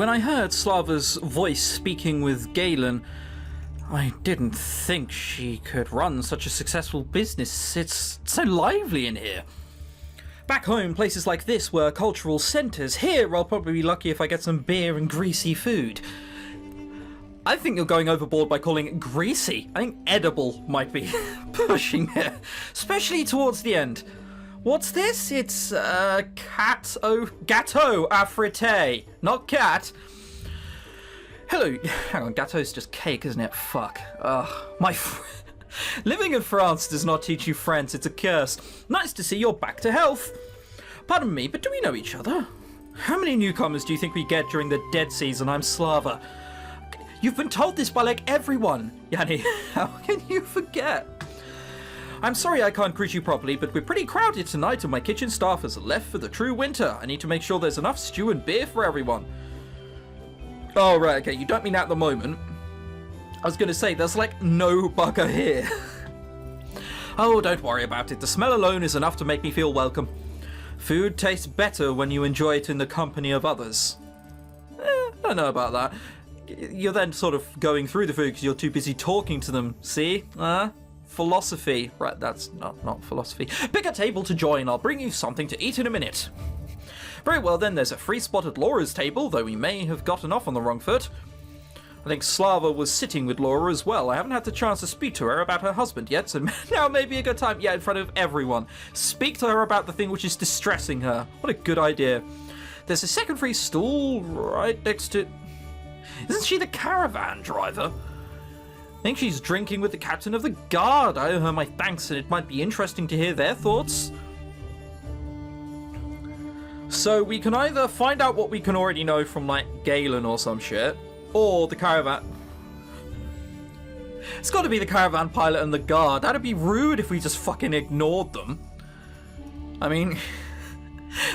When I heard Slava's voice speaking with Galen, I didn't think she could run such a successful business. It's so lively in here. Back home, places like this were cultural centres. Here, I'll probably be lucky if I get some beer and greasy food. I think you're going overboard by calling it greasy. I think edible might be pushing it, especially towards the end. What's this? It's gâteau afrité, not cat. Hello. Hang on, gâteau's just cake, isn't it? Fuck. Living in France does not teach you French. It's a curse. Nice to see you're back to health. Pardon me, but do we know each other? How many newcomers do you think we get during the dead season? I'm Slava. You've been told this by like everyone. Yanni, how can you forget? I'm sorry I can't greet you properly, but we're pretty crowded tonight and my kitchen staff has left for the true winter. I need to make sure there's enough stew and beer for everyone. Oh, right, okay, you don't mean at the moment. I was going to say, there's like no bugger here. Oh, don't worry about it. The smell alone is enough to make me feel welcome. Food tastes better when you enjoy it in the company of others. I don't know about that. You're then sort of going through the food because you're too busy talking to them. See? Philosophy. Right, that's not philosophy. Pick a table to join. I'll bring you something to eat in a minute. Very well then, there's a free spot at Laura's table, though we may have gotten off on the wrong foot. I think Slava was sitting with Laura as well. I haven't had the chance to speak to her about her husband yet, so now may be a good time. Yeah, in front of everyone. Speak to her about the thing which is distressing her. What a good idea. There's a second free stool right next to... Isn't she the caravan driver? I think she's drinking with the captain of the guard. I owe her my thanks, and it might be interesting to hear their thoughts. So we can either find out what we can already know from, like, Galen or some shit, or the caravan... It's got to be the caravan pilot and the guard. That'd be rude if we just fucking ignored them. I mean,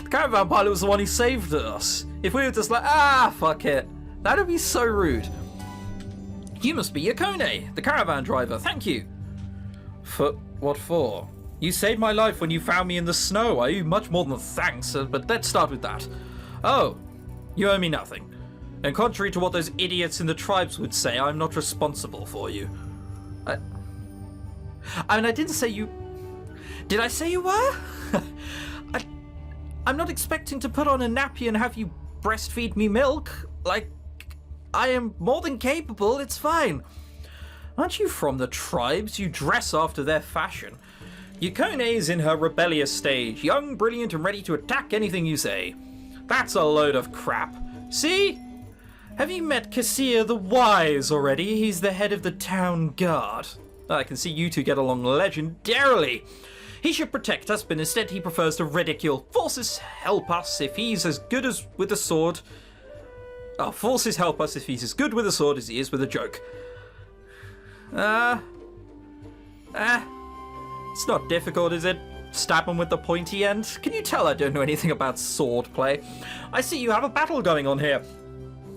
the caravan pilot was the one who saved us. If we were just like, fuck it. That'd be so rude. You must be Yakone, the caravan driver. Thank you. For what for? You saved my life when you found me in the snow. I owe you much more than thanks, but let's start with that. Oh, you owe me nothing. And contrary to what those idiots in the tribes would say, I'm not responsible for you. I mean, I didn't say you... Did I say you were? I'm not expecting to put on a nappy and have you breastfeed me milk. Like, I am more than capable, it's fine. Aren't you from the tribes? You dress after their fashion. Yakone is in her rebellious stage, young, brilliant, and ready to attack anything you say. That's a load of crap. See? Have you met Kassir the Wise already? He's the head of the town guard. I can see you two get along legendarily. He should protect us, but instead he prefers to ridicule. Forces help us if he's as good as with a sword. Forces help us if he's as good with a sword as he is with a joke. It's not difficult, is it? Stab him with the pointy end? Can you tell I don't know anything about sword play? I see you have a battle going on here.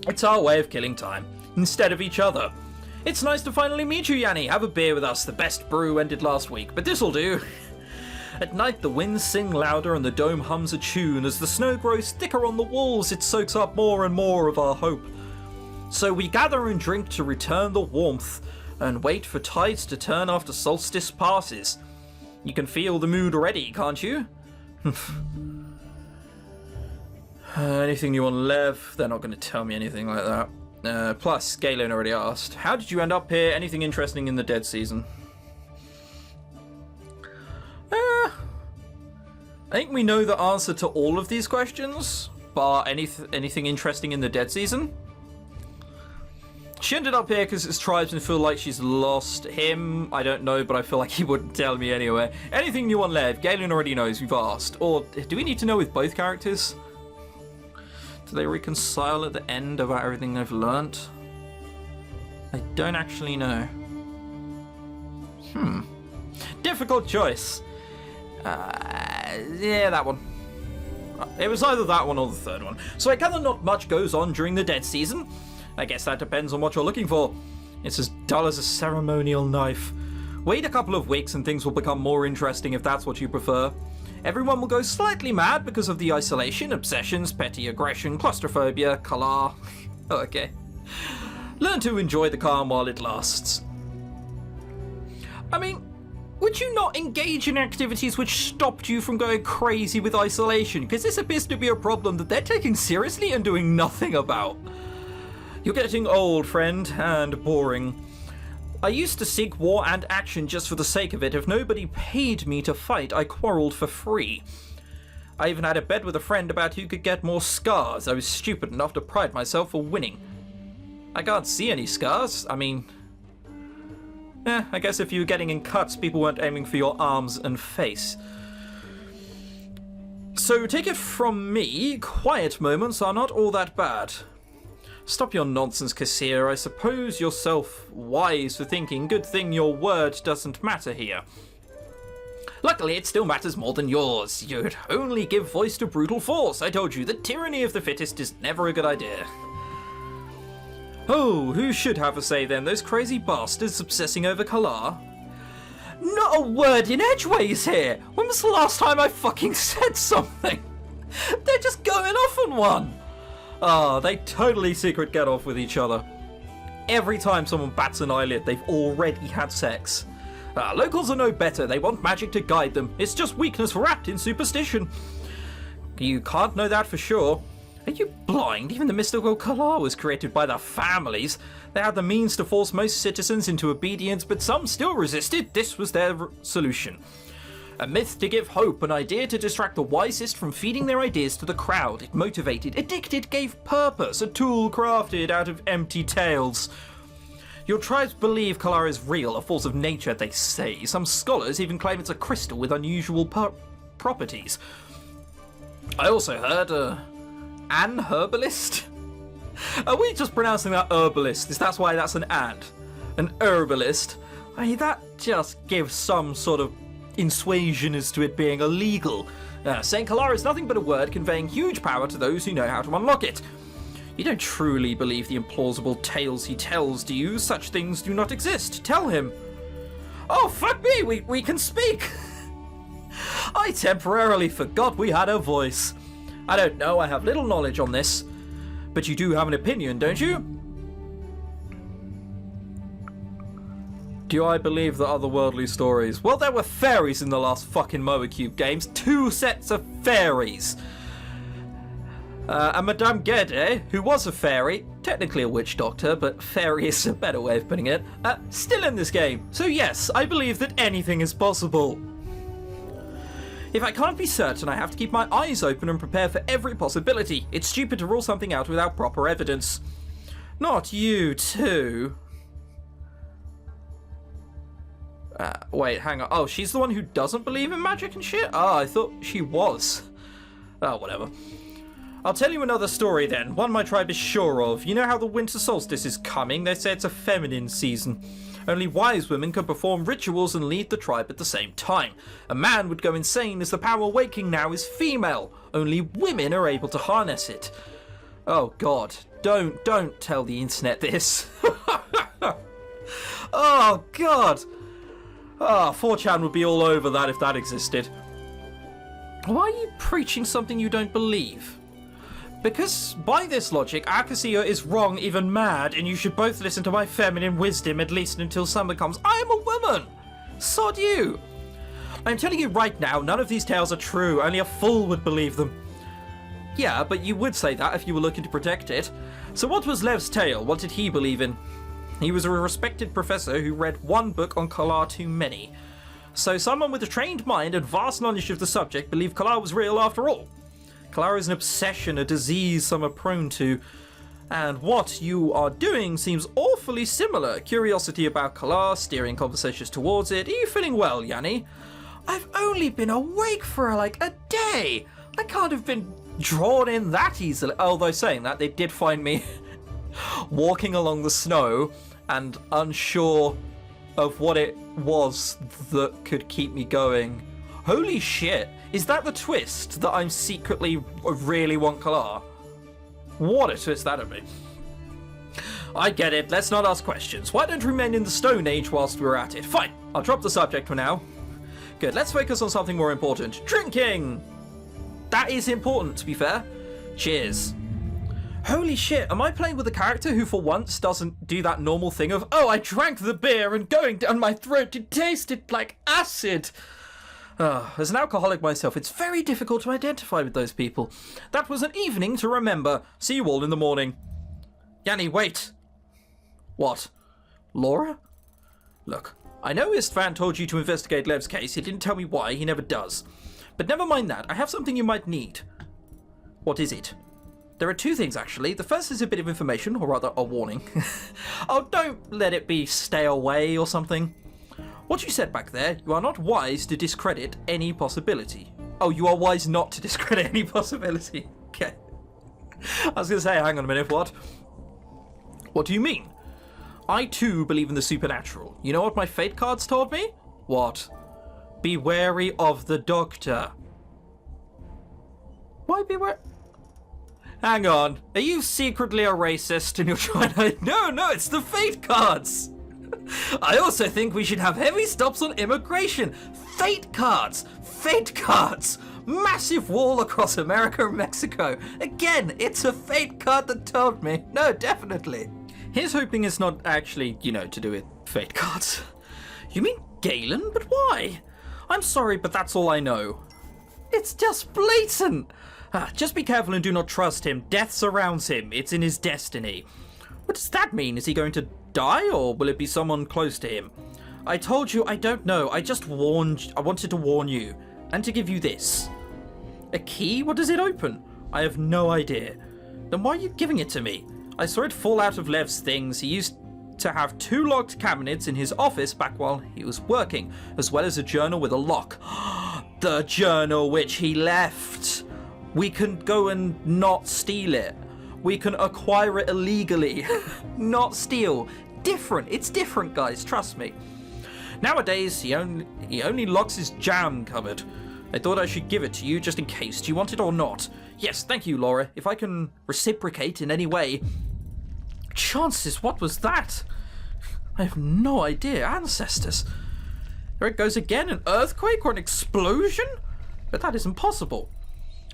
It's our way of killing time, instead of each other. It's nice to finally meet you, Yanni. Have a beer with us. The best brew ended last week, but this'll do. At night, the winds sing louder and the dome hums a tune. As the snow grows thicker on the walls, it soaks up more and more of our hope. So we gather and drink to return the warmth, and wait for tides to turn after Solstice passes. You can feel the mood already, can't you? Anything you want, Lev? They're not going to tell me anything like that. Plus, Galen already asked, how did you end up here? Anything interesting in the dead season? I think we know the answer to all of these questions, bar anything interesting in the dead season. She ended up here because his tribesmen feel like she's lost him. I don't know, but I feel like he wouldn't tell me anyway. Anything new on Lev? Galen already knows, we've asked. Or do we need to know with both characters? Do they reconcile at the end about everything they've learnt? I don't actually know. Difficult choice. Yeah, that one. It was either that one or the third one. So I gather not much goes on during the dead season. I guess that depends on what you're looking for. It's as dull as a ceremonial knife. Wait a couple of weeks and things will become more interesting if that's what you prefer. Everyone will go slightly mad because of the isolation, obsessions, petty aggression, claustrophobia, Kalar. Okay. Learn to enjoy the calm while it lasts. I mean, would you not engage in activities which stopped you from going crazy with isolation? Because this appears to be a problem that they're taking seriously and doing nothing about. You're getting old, friend, and boring. I used to seek war and action just for the sake of it. If nobody paid me to fight, I quarreled for free. I even had a bet with a friend about who could get more scars. I was stupid enough to pride myself for winning. I can't see any scars. I mean... I guess if you were getting in cuts, people weren't aiming for your arms and face. So take it from me, quiet moments are not all that bad. Stop your nonsense, Cassia. I suppose you're self-wise for thinking. Good thing your word doesn't matter here. Luckily, it still matters more than yours. You'd only give voice to brutal force. I told you, the tyranny of the fittest is never a good idea. Oh, who should have a say then? Those crazy bastards obsessing over Kalar? Not a word in edgeways here! When was the last time I fucking said something? They're just going off on one! They totally secret get off with each other. Every time someone bats an eyelid, they've already had sex. Locals are no better, they want magic to guide them. It's just weakness wrapped in superstition. You can't know that for sure. Are you blind? Even the mystical Kalar was created by the families. They had the means to force most citizens into obedience, but some still resisted. This was their solution. A myth to give hope, an idea to distract the wisest from feeding their ideas to the crowd. It motivated, addicted, gave purpose, a tool crafted out of empty tales. Your tribes believe Kalar is real, a force of nature, they say. Some scholars even claim it's a crystal with unusual properties. I also heard, an herbalist? Are we just pronouncing that herbalist? That's why that's an and. An herbalist. I mean, that just gives some sort of persuasion as to it being illegal. Saying Kalar is nothing but a word conveying huge power to those who know how to unlock it. You don't truly believe the implausible tales he tells, do you? Such things do not exist. Tell him. Oh, fuck me, we can speak. I temporarily forgot we had a voice. I don't know, I have little knowledge on this. But you do have an opinion, don't you? Do I believe the otherworldly stories? Well, there were fairies in the last fucking MoaCube games. 2 sets of fairies. And Madame Gede, who was a fairy, technically a witch doctor, but fairy is a better way of putting it, still in this game. So yes, I believe that anything is possible. If I can't be certain, I have to keep my eyes open and prepare for every possibility. It's stupid to rule something out without proper evidence. Not you, too. Wait, hang on. Oh, she's the one who doesn't believe in magic and shit? Oh, I thought she was. Oh, whatever. I'll tell you another story then, one my tribe is sure of. You know how the winter solstice is coming? They say it's a feminine season. Only wise women can perform rituals and lead the tribe at the same time. A man would go insane as the power waking now is female. Only women are able to harness it. Oh god, don't tell the internet this. Oh god. 4chan would be all over that if that existed. Why are you preaching something you don't believe? Because, by this logic, Akasia is wrong, even mad, and you should both listen to my feminine wisdom, at least until summer comes. I am a woman! Sod you! I'm telling you right now, none of these tales are true. Only a fool would believe them. Yeah, but you would say that if you were looking to protect it. So what was Lev's tale? What did he believe in? He was a respected professor who read one book on Kalar too many. So someone with a trained mind and vast knowledge of the subject believed Kalar was real after all. Kalar is an obsession, a disease some are prone to. And what you are doing seems awfully similar. Curiosity about Kalar, steering conversations towards it. Are you feeling well, Yanni? I've only been awake for like a day. I can't have been drawn in that easily. Although saying that, they did find me walking along the snow and unsure of what it was that could keep me going. Holy shit. Is that the twist that I'm secretly really want Kalar? What a twist that'd be. I get it, let's not ask questions. Why don't we remain in the Stone Age whilst we're at it? Fine, I'll drop the subject for now. Good, let's focus on something more important. Drinking! That is important, to be fair. Cheers. Holy shit, am I playing with a character who for once doesn't do that normal thing of, oh, I drank the beer and going down my throat it tasted like acid? As an alcoholic myself, it's very difficult to identify with those people. That was an evening to remember. See you all in the morning. Yanni, wait. What? Laura? Look, I know Istvan told you to investigate Lev's case. He didn't tell me why. He never does. But never mind that. I have something you might need. What is it? There are two things, actually. The first is a bit of information, or rather, a warning. Oh, don't let it be stay away or something. What you said back there, you are not wise to discredit any possibility. Oh, you are wise not to discredit any possibility. Okay. I was going to say, hang on a minute, what? What do you mean? I too believe in the supernatural. You know what my fate cards told me? What? Be wary of the doctor. Why be wary? Hang on. Are you secretly a racist and you're trying to... No, it's the fate cards. I also think we should have heavy stops on immigration. Fate cards. Fate cards. Massive wall across America and Mexico. Again, it's a fate card that told me. No, definitely. Here's hoping it's not actually, to do with fate cards. You mean Galen? But why? I'm sorry, but that's all I know. It's just blatant. Just be careful and do not trust him. Death surrounds him. It's in his destiny. What does that mean? Is he going to die, or will it be someone close to him? I told you I don't know. I wanted to warn you. And to give you this. A key? What does it open? I have no idea. Then why are you giving it to me? I saw it fall out of Lev's things. He used to have 2 locked cabinets in his office back while he was working, as well as a journal with a lock. The journal which he left. We can go and not steal it. We can acquire it illegally. Not steal. Different. It's different, guys. Trust me. Nowadays, he only locks his jam cupboard. I thought I should give it to you just in case. Do you want it or not? Yes, thank you, Laura. If I can reciprocate in any way. Chances, what was that? I have no idea. Ancestors. There it goes again. An earthquake or an explosion? But that isn't possible.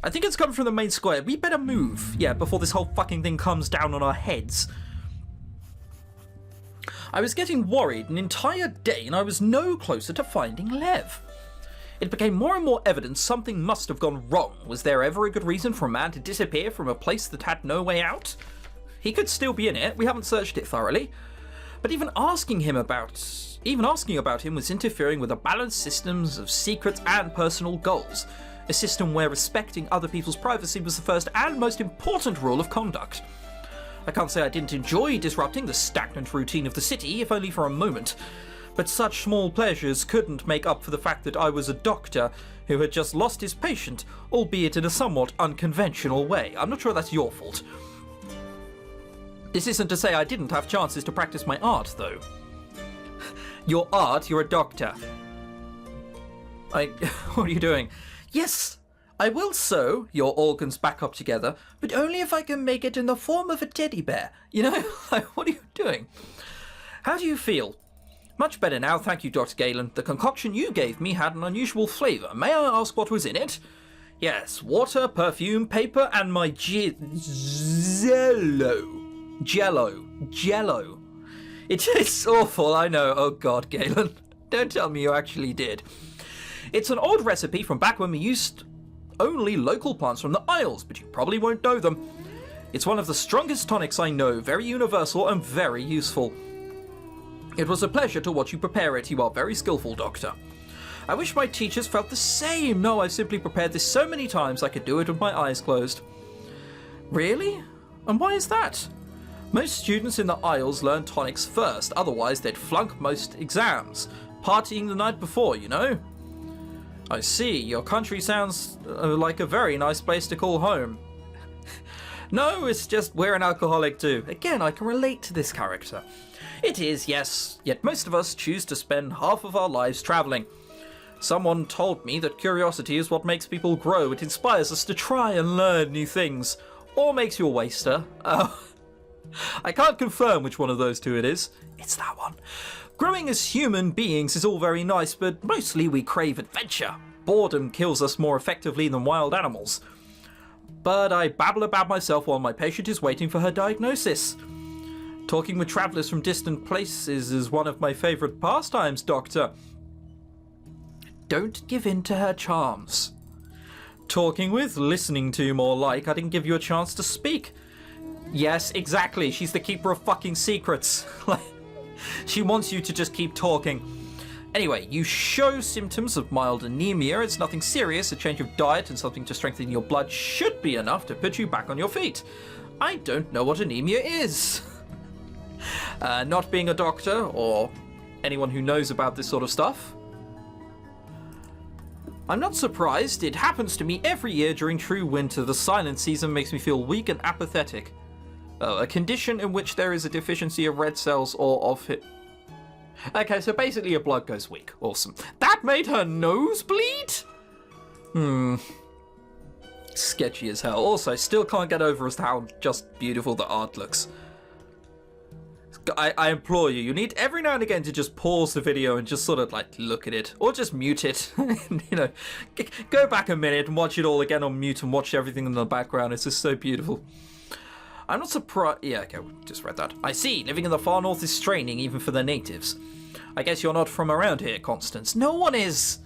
I think it's come from the main square. We better move. Yeah, before this whole fucking thing comes down on our heads. I was getting worried an entire day and I was no closer to finding Lev. It became more and more evident something must have gone wrong. Was there ever a good reason for a man to disappear from a place that had no way out? He could still be in it. We haven't searched it thoroughly. But even asking about him was interfering with the balanced systems of secrets and personal goals. A system where respecting other people's privacy was the first and most important rule of conduct. I can't say I didn't enjoy disrupting the stagnant routine of the city, if only for a moment. But such small pleasures couldn't make up for the fact that I was a doctor who had just lost his patient, albeit in a somewhat unconventional way. I'm not sure that's your fault. This isn't to say I didn't have chances to practice my art, though. Your art? You're a doctor. What are you doing? Yes, I will sew your organs back up together, but only if I can make it in the form of a teddy bear. What are you doing? How do you feel? Much better now, thank you, Dr. Galen. The concoction you gave me had an unusual flavour. May I ask what was in it? Yes, water, perfume, paper, and my Jello. It tastes awful, I know. Oh God, Galen. Don't tell me you actually did. It's an old recipe from back when we used only local plants from the Isles, but you probably won't know them. It's one of the strongest tonics I know, very universal and very useful. It was a pleasure to watch you prepare it. You are very skillful, Doctor. I wish my teachers felt the same. No, I've simply prepared this so many times I could do it with my eyes closed. Really? And why is that? Most students in the Isles learn tonics first, otherwise they'd flunk most exams. Partying the night before, I see. Your country sounds like a very nice place to call home. No, it's just we're an alcoholic too. Again, I can relate to this character. It is, yes, yet most of us choose to spend half of our lives travelling. Someone told me that curiosity is what makes people grow. It inspires us to try and learn new things. Or makes you a waster. Oh, I can't confirm which one of those two it is. It's that one. Growing as human beings is all very nice, but mostly we crave adventure. Boredom kills us more effectively than wild animals. but I babble about myself while my patient is waiting for her diagnosis. Talking with travellers from distant places is one of my favourite pastimes, Doctor. Don't give in to her charms. Talking with, listening to, more like. I didn't give you a chance to speak. Yes, exactly. She's the keeper of fucking secrets. She wants you to just keep talking. Anyway, you show symptoms of mild anemia. It's nothing serious. A change of diet and something to strengthen your blood should be enough to put you back on your feet. I don't know what anemia is. Not being a doctor or anyone who knows about this sort of stuff, I'm not surprised. It happens to me every year during true winter. The silent season makes me feel weak and apathetic. A condition in which there is a deficiency of red cells or of it. Okay, so basically your blood goes weak. Awesome. That made her nose bleed? Sketchy as hell. Also, still can't get over as how just beautiful the art looks. I implore you, you need every now and again to just pause the video and just sort of like look at it, or just mute it. You know, go back a minute and watch it all again on mute and watch everything in the background. It's just so beautiful. I'm not surprised. Yeah, okay, just read that. I see. Living in the far north is straining even for the natives. I guess you're not from around here, Constance. No one is.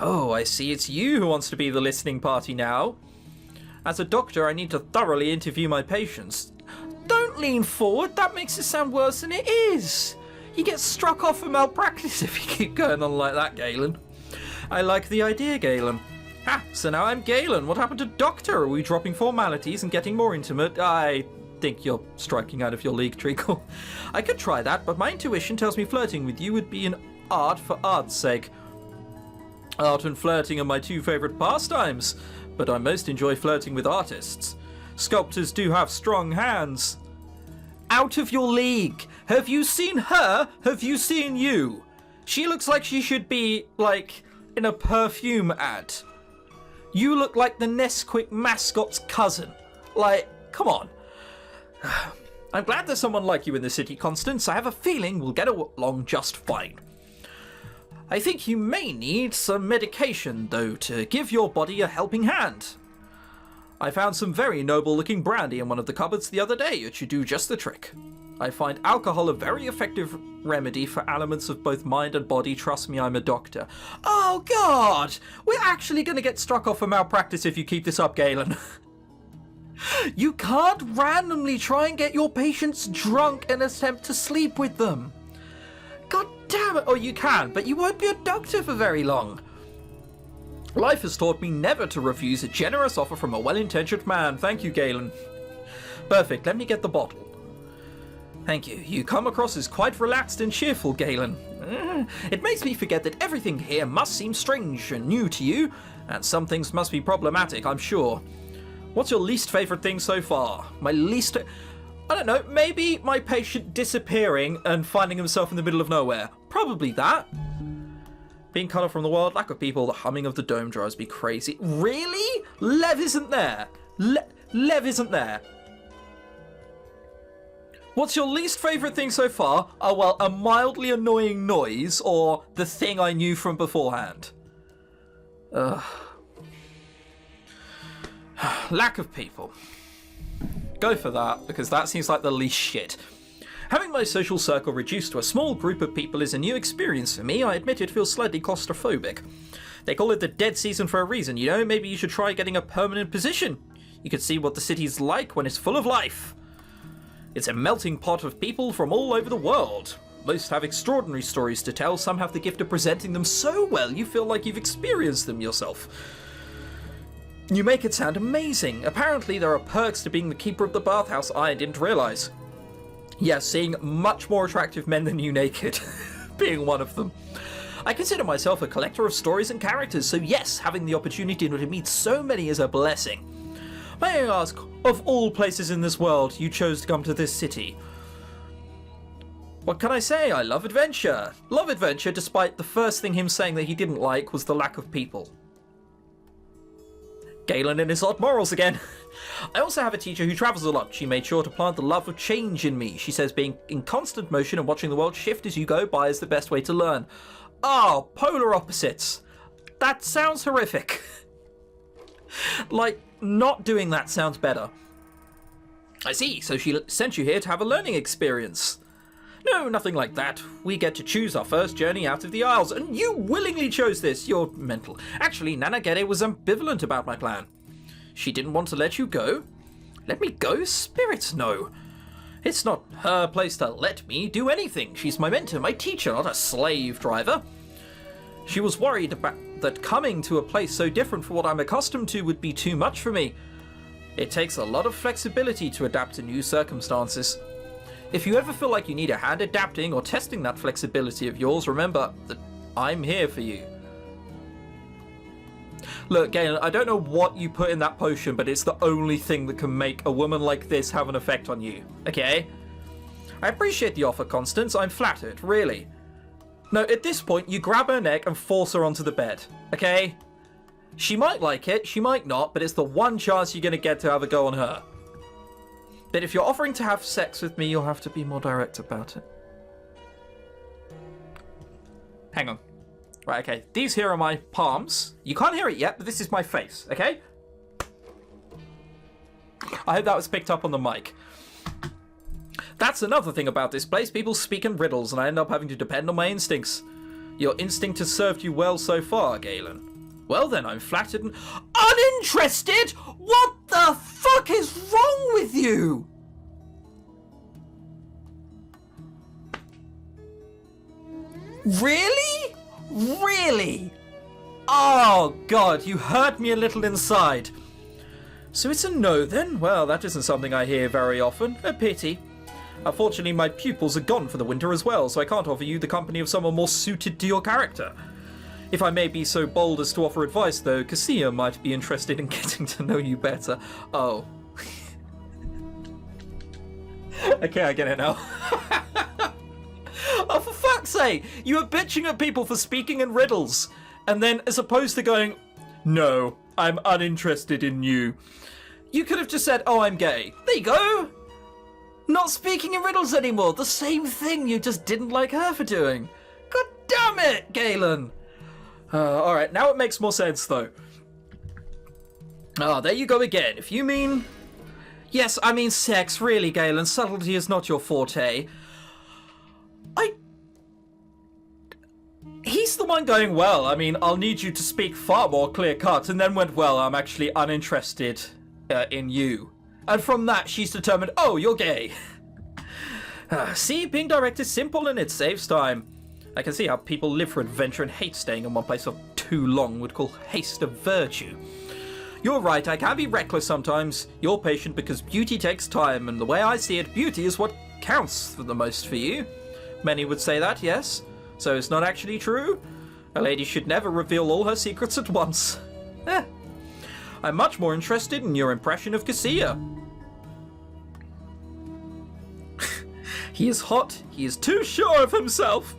Oh, I see. It's you who wants to be the listening party now. As a doctor, I need to thoroughly interview my patients. Don't lean forward. That makes it sound worse than it is. You get struck off for malpractice if you keep going on like that, Galen. I like the idea, Galen. Ah, so now I'm Galen. What happened to Doctor? Are we dropping formalities and getting more intimate? I think you're striking out of your league, Treacle. I could try that, but my intuition tells me flirting with you would be an art for art's sake. Art and flirting are my two favourite pastimes, but I most enjoy flirting with artists. Sculptors do have strong hands. Out of your league. Have you seen her? Have you seen you? She looks like she should be, like, in a perfume ad. You look like the Nesquik mascot's cousin. Like, come on. I'm glad there's someone like you in the city, Constance. I have a feeling we'll get along just fine. I think you may need some medication, though, to give your body a helping hand. I found some very noble-looking brandy in one of the cupboards the other day. It should do just the trick. I find alcohol a very effective remedy for ailments of both mind and body. Trust me, I'm a doctor. Oh, God! We're actually going to get struck off for malpractice if you keep this up, Galen. You can't randomly try and get your patients drunk and attempt to sleep with them. God damn it! Oh, you can, but you won't be a doctor for very long. Life has taught me never to refuse a generous offer from a well-intentioned man. Thank you, Galen. Perfect, let me get the bottle. Thank you. You come across as quite relaxed and cheerful, Galen. It makes me forget that everything here must seem strange and new to you, and some things must be problematic, I'm sure. What's your least favourite thing so far? My least... I don't know, maybe my patient disappearing and finding himself in the middle of nowhere. Probably that. Being cut off from the world, lack of people, the humming of the dome drives me crazy. Really? Lev isn't there. Lev isn't there. What's your least favourite thing so far? Oh, well, a mildly annoying noise or the thing I knew from beforehand. Lack of people. Go for that, because that seems like the least shit. Having my social circle reduced to a small group of people is a new experience for me. I admit it feels slightly claustrophobic. They call it the dead season for a reason, you know? Maybe you should try getting a permanent position. You could see what the city's like when it's full of life. It's a melting pot of people from all over the world. Most have extraordinary stories to tell. Some have the gift of presenting them so well you feel like you've experienced them yourself. You make it sound amazing. Apparently there are perks to being the keeper of the bathhouse I didn't realise. Yeah, seeing much more attractive men than you naked, being one of them. I consider myself a collector of stories and characters, so yes, having the opportunity to meet so many is a blessing. May I ask, of all places in this world, you chose to come to this city? What can I say? I love adventure. Love adventure, despite the first thing him saying that he didn't like was the lack of people. Galen and his odd morals again. I also have a teacher who travels a lot. She made sure to plant the love of change in me. She says being in constant motion and watching the world shift as you go by is the best way to learn. Oh, polar opposites. That sounds horrific. Like, not doing that sounds better. I see, so she sent you here to have a learning experience. No, nothing like that. We get to choose our first journey out of the Isles, and you willingly chose this. You're mental. Actually, Nana Gede was ambivalent about my plan. She didn't want to let you go. Let me go? Spirits, no. It's not her place to let me do anything. She's my mentor, my teacher, not a slave driver. She was worried about that coming to a place so different from what I'm accustomed to would be too much for me. It takes a lot of flexibility to adapt to new circumstances. If you ever feel like you need a hand adapting or testing that flexibility of yours, remember that I'm here for you. Look, Galen, I don't know what you put in that potion, but it's the only thing that can make a woman like this have an effect on you, okay? I appreciate the offer, Constance. I'm flattered, really. No, at this point, you grab her neck and force her onto the bed, okay? She might like it, she might not, but it's the one chance you're going to get to have a go on her. But if you're offering to have sex with me, you'll have to be more direct about it. Hang on. Right, okay. These here are my palms. You can't hear it yet, but this is my face, okay? I hope that was picked up on the mic. That's another thing about this place. People speak in riddles, and I end up having to depend on my instincts. Your instinct has served you well so far, Galen. Well then, I'm flattered and uninterested? What the fuck is wrong with you? Really? Really? Oh god, you hurt me a little inside. So it's a no then? Well, that isn't something I hear very often. A pity. Unfortunately, my pupils are gone for the winter as well, so I can't offer you the company of someone more suited to your character. If I may be so bold as to offer advice, though, Cassia might be interested in getting to know you better. Oh. Okay, I get it now. Oh, for fuck's sake! You were bitching at people for speaking in riddles. And then, as opposed to going, no, I'm uninterested in you, you could have just said, oh, I'm gay. There you go! Not speaking in riddles anymore. The same thing you just didn't like her for doing. God damn it, Galen! Alright, now it makes more sense, though. Ah, there you go again. If you mean... Yes, I mean sex, really, Galen. Subtlety is not your forte. He's the one going, well, I mean, I'll need you to speak far more clear-cut, and then went, well, I'm actually uninterested in you. And from that, she's determined, oh, you're gay. See, being direct is simple and it saves time. I can see how people live for adventure and hate staying in one place for too long would call haste a virtue. You're right, I can be reckless sometimes. You're patient because beauty takes time, and the way I see it, beauty is what counts for the most for you. Many would say that, yes. So it's not actually true? A lady should never reveal all her secrets at once. I'm much more interested in your impression of Cassia. He is hot, he is too sure of himself.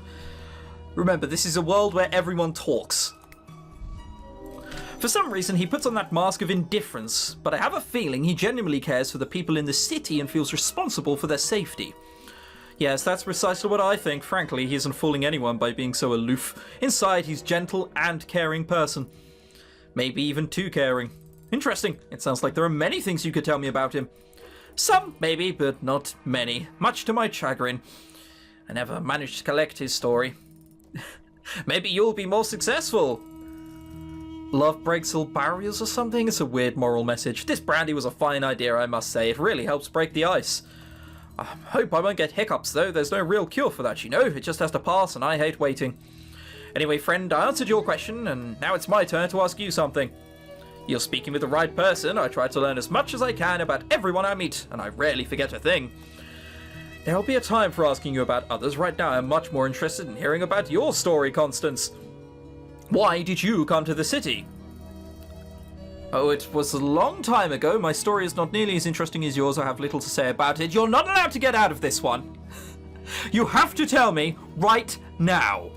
Remember, this is a world where everyone talks. For some reason, he puts on that mask of indifference, but I have a feeling he genuinely cares for the people in the city and feels responsible for their safety. Yes, that's precisely what I think. Frankly, he isn't fooling anyone by being so aloof. Inside, he's gentle and caring person. Maybe even too caring. Interesting. It sounds like there are many things you could tell me about him. Some, maybe, but not many. Much to my chagrin. I never managed to collect his story. Maybe you'll be more successful. Love breaks all barriers or something? It's a weird moral message. This brandy was a fine idea, I must say. It really helps break the ice. I hope I won't get hiccups, though. There's no real cure for that, you know. It just has to pass, and I hate waiting. Anyway, friend, I answered your question, and now it's my turn to ask you something. You're speaking with the right person. I try to learn as much as I can about everyone I meet, and I rarely forget a thing. There'll be a time for asking you about others. Right now, I'm much more interested in hearing about your story, Constance. Why did you come to the city? Oh, it was a long time ago. My story is not nearly as interesting as yours. I have little to say about it. You're not allowed to get out of this one. You have to tell me right now.